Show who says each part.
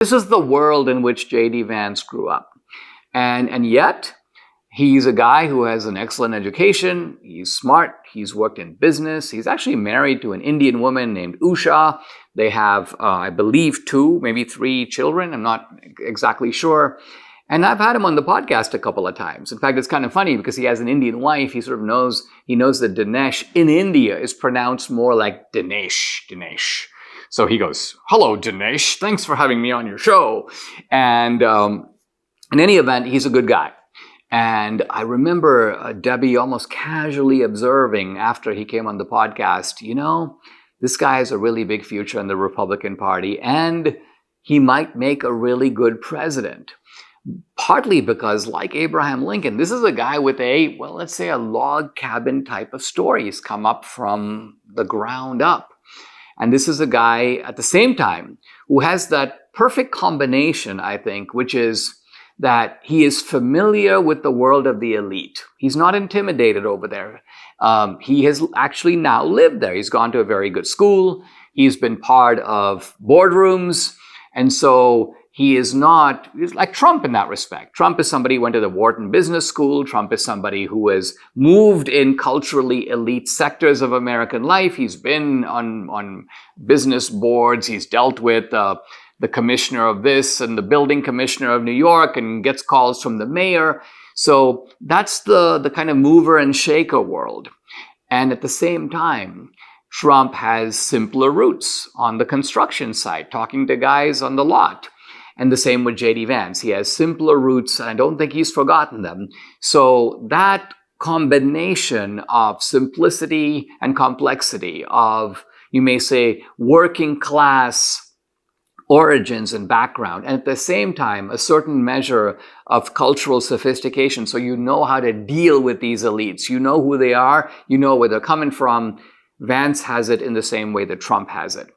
Speaker 1: This is the world in which J.D. Vance grew up. And yet, he's a guy who has an excellent education. He's smart. He's worked in business. He's actually married to an Indian woman named Usha. They have, I believe, 2, maybe 3 children. I'm not exactly sure. And I've had him on the podcast a couple of times. In fact, it's kind of funny because he has an Indian wife. He sort of knows that Dinesh in India is pronounced more like Dinesh. So he goes, "Hello, Dinesh. Thanks for having me on your show." And in any event, he's a good guy. And I remember Debbie almost casually observing after he came on the podcast, this guy has a really big future in the Republican Party, and he might make a really good president. Partly because, like Abraham Lincoln, this is a guy with let's say a log cabin type of story. He's come up from the ground up. And this is a guy, at the same time, who has that perfect combination, I think, which is that he is familiar with the world of the elite. He's not intimidated over there. He has actually now lived there. He's gone to a very good school. He's been part of boardrooms. And so he's like Trump in that respect. Trump is somebody who went to the Wharton Business School. Trump is somebody who has moved in culturally elite sectors of American life. He's been on business boards. He's dealt with the commissioner of this and the building commissioner of New York and gets calls from the mayor. So that's the kind of mover and shaker world. And at the same time, Trump has simpler roots on the construction site, talking to guys on the lot. And the same with J.D. Vance. He has simpler roots, and I don't think he's forgotten them. So that combination of simplicity and complexity, of, you may say, working class origins and background, and at the same time, a certain measure of cultural sophistication, so you know how to deal with these elites. You know who they are. You know where they're coming from. Vance has it in the same way that Trump has it.